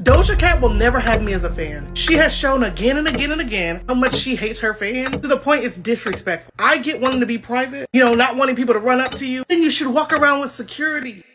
Doja Cat will never have me as a fan. She has shown again and again and again how much she hates her fans, to the point it's disrespectful. I get wanting to be private, not wanting people to run up to you. Then you should walk around with security.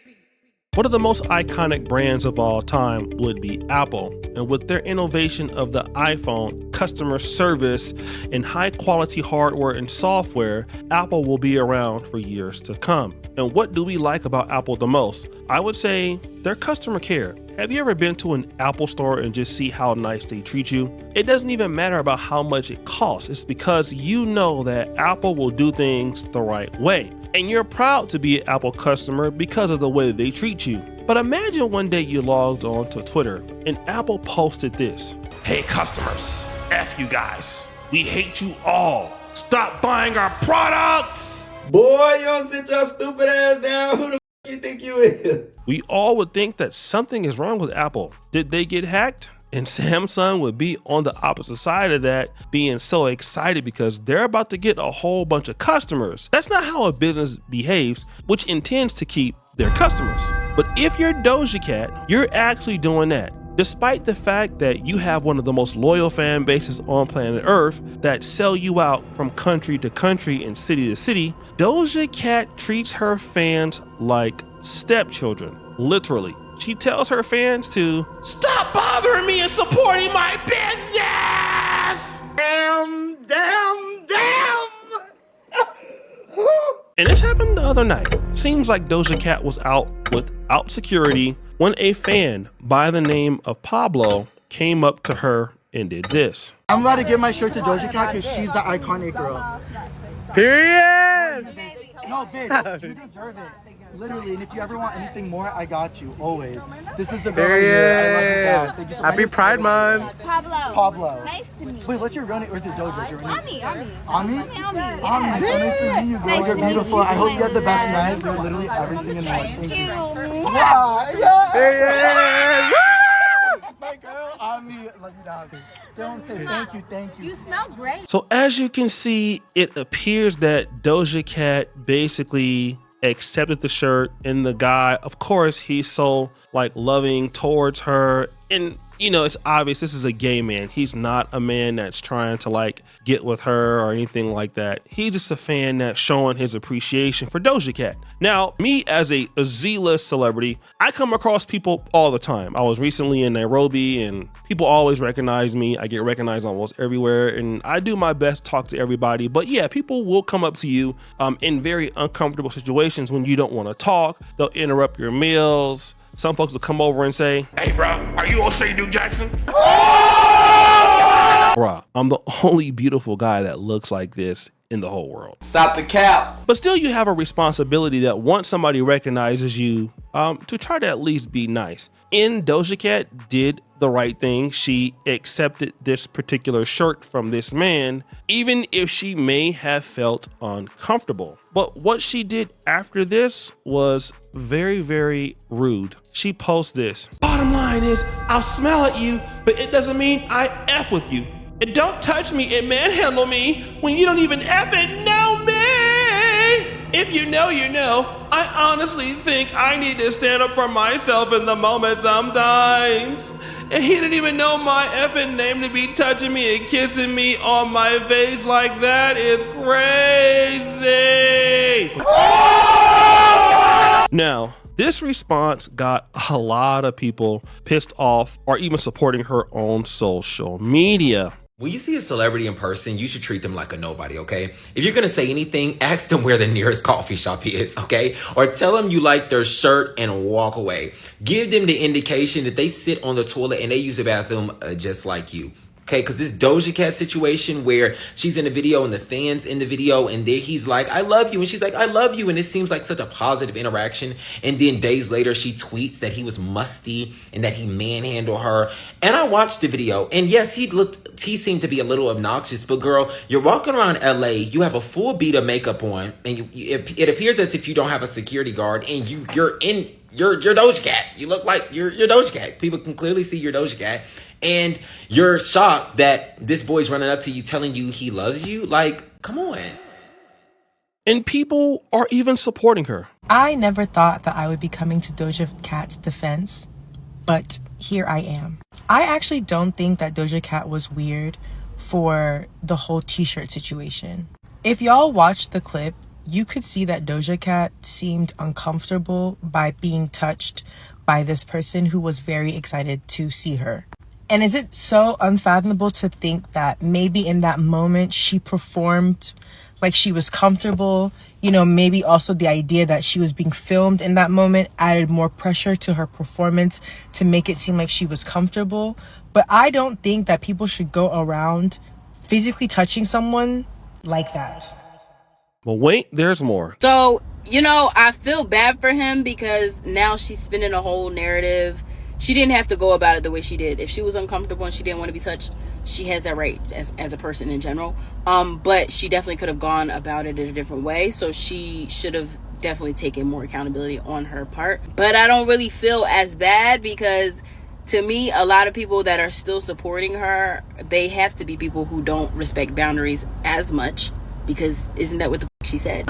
One of the most iconic brands of all time would be Apple, and with their innovation of the iPhone, customer service, and high quality hardware and software, Apple will be around for years to come. And what do we like about Apple the most? I would say their customer care. Have you ever been to an Apple store and just see how nice they treat you? It doesn't even matter about how much it costs. It's because you know that Apple will do things the right way. And you're proud to be an Apple customer because of the way they treat you. But imagine one day you logged on to Twitter and Apple posted this. Hey customers, F you guys. We hate you all. Stop buying our products. Boy, you don't sit your stupid ass down. Who the f you think you is? We all would think that something is wrong with Apple. Did they get hacked? And Samsung would be on the opposite side of that, being so excited because they're about to get a whole bunch of customers. That's not how a business behaves, which intends to keep their customers. But if you're Doja Cat, you're actually doing that. Despite the fact that you have one of the most loyal fan bases on planet Earth that sell you out from country to country and city to city, Doja Cat treats her fans like stepchildren, literally. She tells her fans to stop bothering me and supporting my business! Damn. And this happened the other night. Seems like Doja Cat was out without security when a fan by the name of Pablo came up to her and did this. I'm about to give my shirt to Doja Cat because she's the iconic girl. Period! No, bitch, you deserve it. Literally, and if you ever want anything more, I got you, always. This is the girl right here. I love you so. Thank you so much. Happy Pride Month. Pablo. Nice to meet you. Wait, what's your real name? Or is it Doja? Your real name? Ami. Ami, so nice to meet you, girl. Nice You're to meet beautiful. you. I hope you have the best night. You're literally everything in life. Thank you. Yeah. My girl, Ami, love you down. Don't say thank you. You smell great. So as you can see, it appears that Doja Cat basically accepted the shirt, and the guy, of course, he's so loving towards her, and it's obvious this is a gay man. He's not a man that's trying to get with her or anything like that. He's just a fan that's showing his appreciation for Doja Cat. Now, me as a Z-list celebrity, I come across people all the time. I was recently in Nairobi and people always recognize me. I get recognized almost everywhere, and I do my best to talk to everybody. But yeah, people will come up to you in very uncomfortable situations when you don't want to talk. They'll interrupt your meals. Some folks will come over and say, hey bro, are you O'Shea Duke Jackson? Bruh, I'm the only beautiful guy that looks like this in the whole world. Stop the cap. But still, you have a responsibility that once somebody recognizes you, to try to at least be nice. And Doja Cat did the right thing. She accepted this particular shirt from this man, even if she may have felt uncomfortable. But what she did after this was very, very rude. She posts this. Bottom line is, I'll smile at you, but it doesn't mean I F with you. And don't touch me and manhandle me when you don't even effing know me. If you know, you know. I honestly think I need to stand up for myself in the moment sometimes. And he didn't even know my effing name to be touching me and kissing me on my face like that is crazy. Now, this response got a lot of people pissed off or even supporting her on social media. When you see a celebrity in person, you should treat them like a nobody, okay? If you're gonna say anything, ask them where the nearest coffee shop is, okay? Or tell them you like their shirt and walk away. Give them the indication that they sit on the toilet and they use the bathroom just like you. Okay, because this Doja Cat situation where she's in the video and the fans in the video and then he's like, I love you. And she's like, I love you. And it seems like such a positive interaction. And then days later, she tweets that he was musty and that he manhandled her. And I watched the video. And yes, he seemed to be a little obnoxious. But girl, you're walking around LA. You have a full beat of makeup on. And it appears as if you don't have a security guard. And you're Doja Cat. You look like you're Doja Cat. People can clearly see you're Doja Cat. And you're shocked that this boy's running up to you telling you he loves you? Like, come on. And people are even supporting her. I never thought that I would be coming to Doja Cat's defense, but here I am. I actually don't think that Doja Cat was weird for the whole t-shirt situation. If y'all watched the clip, you could see that Doja Cat seemed uncomfortable by being touched by this person who was very excited to see her. And is it so unfathomable to think that maybe in that moment she performed like she was comfortable? You know, maybe also the idea that she was being filmed in that moment added more pressure to her performance to make it seem like she was comfortable. But I don't think that people should go around physically touching someone like that. Well, wait, there's more. So, you know, I feel bad for him because now she's spinning a whole narrative. She didn't have to go about it the way she did. If she was uncomfortable and she didn't want to be touched, she has that right as a person in general. But she definitely could have gone about it in a different way. So she should have definitely taken more accountability on her part. But I don't really feel as bad because to me, a lot of people that are still supporting her, they have to be people who don't respect boundaries as much, because isn't that what the fuck she said?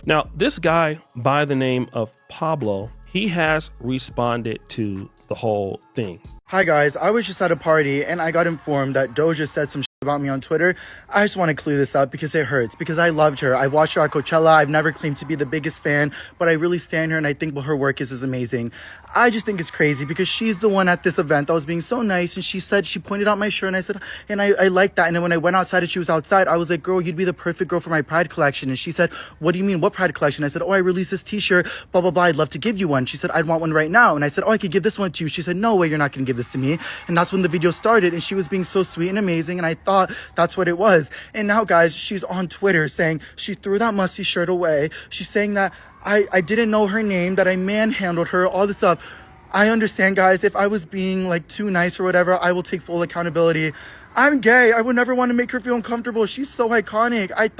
Now, this guy by the name of Pablo, he has responded to the whole thing. Hi guys, I was just at a party and I got informed that Doja said some shit about me on Twitter. I just want to clear this up because it hurts, because I loved her. I watched her at Coachella. I've never claimed to be the biggest fan, but I really stand her and I think what her work is amazing. I just think it's crazy because she's the one at this event that was being so nice, and she pointed out my shirt, and I said, and I like that. And then when I went outside and she was outside, I was like, girl, you'd be the perfect girl for my Pride collection. And she said, what do you mean, what Pride collection? I said, oh, I released this t-shirt, blah, blah, blah. I'd love to give you one. She said, I'd want one right now. And I said, oh, I could give this one to you. She said, no way, you're not going to give this to me. And that's when the video started, and she was being so sweet and amazing, and I thought that's what it was. And now, guys, she's on Twitter saying she threw that musty shirt away. She's saying that I didn't know her name, that I manhandled her, all this stuff. I understand, guys, if I was being like too nice or whatever, I will take full accountability. I'm gay. I would never want to make her feel uncomfortable. She's so iconic. I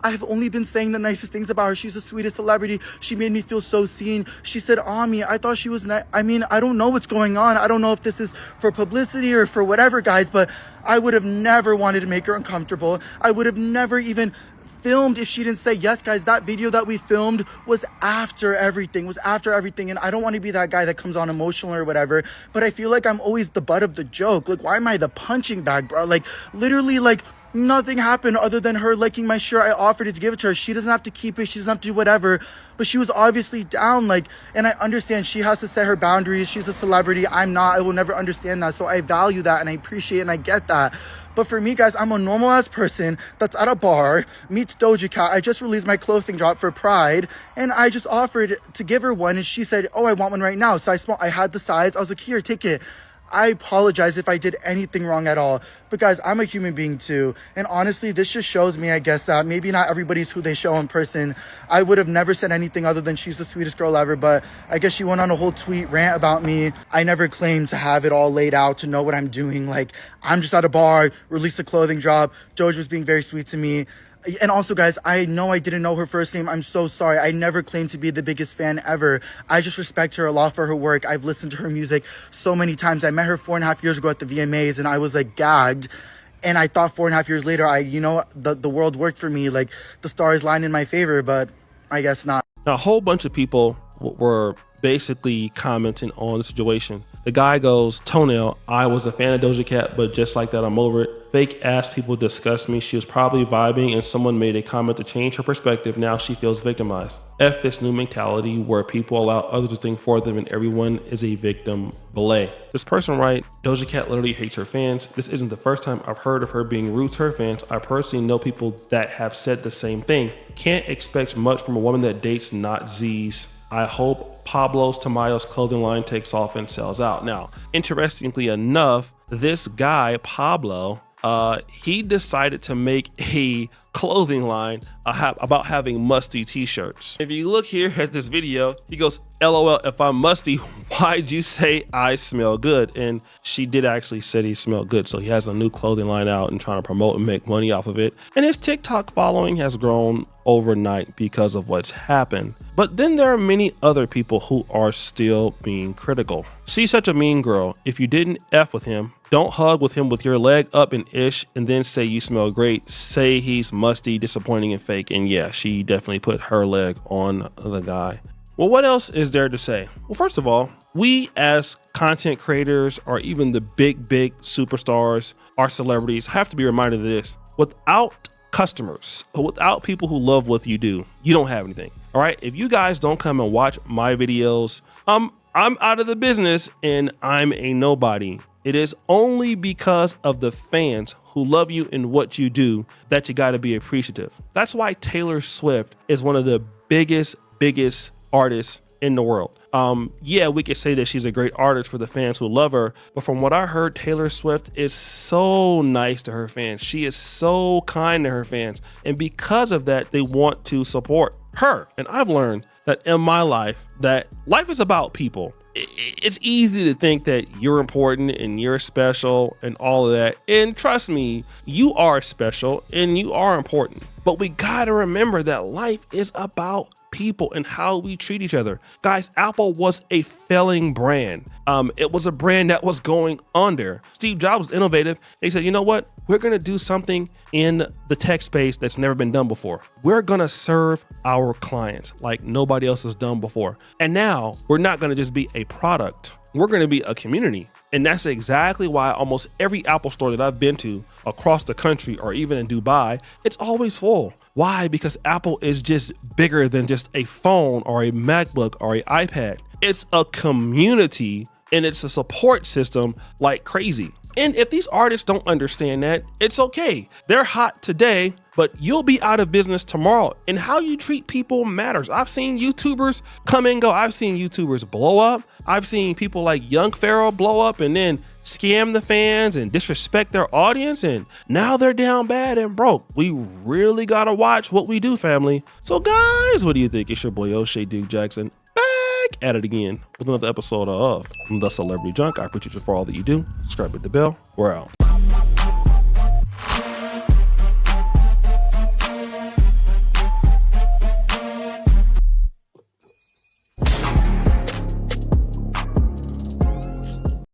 have only been saying the nicest things about her. She's the sweetest celebrity. She made me feel so seen. She said, Ami, I thought she was nice. I mean, I don't know what's going on. I don't know if this is for publicity or for whatever, guys, but I would have never wanted to make her uncomfortable. I would have never even filmed if she didn't say yes. Guys, that video that we filmed was after everything, and I don't want to be that guy that comes on emotional or whatever, but I feel like I'm always the butt of the joke. Like, why am I the punching bag, bro? Like, literally, like, nothing happened other than her liking my shirt. I offered it to give it to her. She doesn't have to keep it. She doesn't have to do whatever, but she was obviously down. Like, and I understand she has to set her boundaries. She's a celebrity. I'm not. I will never understand that. So I value that and I appreciate it and I get that. But for me, guys, I'm a normal ass person that's at a bar, meets Doja Cat. I just released my clothing drop for Pride, and I just offered to give her one, and she said, oh, I want one right now. So I had the size. I was like, here, take it. I apologize if I did anything wrong at all. But guys, I'm a human being too. And honestly, this just shows me, I guess, that maybe not everybody's who they show in person. I would have never said anything other than she's the sweetest girl ever. But I guess she went on a whole tweet rant about me. I never claimed to have it all laid out, to know what I'm doing. Like, I'm just at a bar, released a clothing drop. Doja was being very sweet to me. And also, guys, I know I didn't know her first name. I'm so sorry. I never claimed to be the biggest fan ever. I just respect her a lot for her work. I've listened to her music so many times. I met her 4.5 years ago at the VMAs, and I was like gagged. And I thought 4.5 years later, the world worked for me. Like, the stars lined in my favor, but I guess not. Now, a whole bunch of people were basically commenting on the situation. The guy goes, Toenail, I was a fan of Doja Cat, but just like that, I'm over it. Fake ass people disgust me. She was probably vibing and someone made a comment to change her perspective. Now she feels victimized. F this new mentality where people allow others to think for them and everyone is a victim. Belay. This person writes, Doja Cat literally hates her fans. This isn't the first time I've heard of her being rude to her fans. I personally know people that have said the same thing. Can't expect much from a woman that dates not Z's. I hope Pablo Tamayo's clothing line takes off and sells out. Now, interestingly enough, this guy, Pablo, he decided to make a clothing line about having musty t-shirts. If you look here at this video, he goes, LOL, if I'm musty, why'd you say I smell good? And she did actually say he smelled good. So he has a new clothing line out and trying to promote and make money off of it. And his TikTok following has grown overnight because of what's happened. But then there are many other people who are still being critical. She's such a mean girl. If you didn't F with him, don't hug with him with your leg up and ish and then say you smell great. Say he's musty, disappointing, and fake. And yeah, she definitely put her leg on the guy. Well, what else is there to say? Well, first of all, we as content creators or even the big superstars or celebrities have to be reminded of this. Without customers, without people who love what you do, you don't have anything. All right. If you guys don't come and watch my videos, I'm out of the business and I'm a nobody. It is only because of the fans who love you and what you do that you got to be appreciative. That's why Taylor Swift is one of the biggest artists in the world. Yeah, we could say that she's a great artist for the fans who love her, but from what I heard, Taylor Swift is so nice to her fans. She is so kind to her fans. And because of that, they want to support her. And I've learned that in my life, that life is about people. It's easy to think that you're important and you're special and all of that. And trust me, you are special and you are important. But we gotta remember that life is about people and how we treat each other. Guys, Apple was a failing brand. It was a brand that was going under. Steve Jobs was innovative. They said, you know what? We're going to do something in the tech space that's never been done before. We're going to serve our clients like nobody else has done before. And now we're not going to just be a product. We're going to be a community. And that's exactly why almost every Apple store that I've been to across the country or even in Dubai, it's always full. Why? Because Apple is just bigger than just a phone or a MacBook or an iPad. It's a community and it's a support system like crazy. And if these artists don't understand that, it's okay. They're hot today, but you'll be out of business tomorrow. And how you treat people matters. I've seen YouTubers come and go. I've seen YouTubers blow up. I've seen people like Young Pharaoh blow up and then scam the fans and disrespect their audience. And now they're down bad and broke. We really got to watch what we do, family. So guys, what do you think? It's your boy O'Shea Duke Jackson back at it again with another episode of The Celebrity Junk. I appreciate you for all that you do. Subscribe, hit the bell. We're out.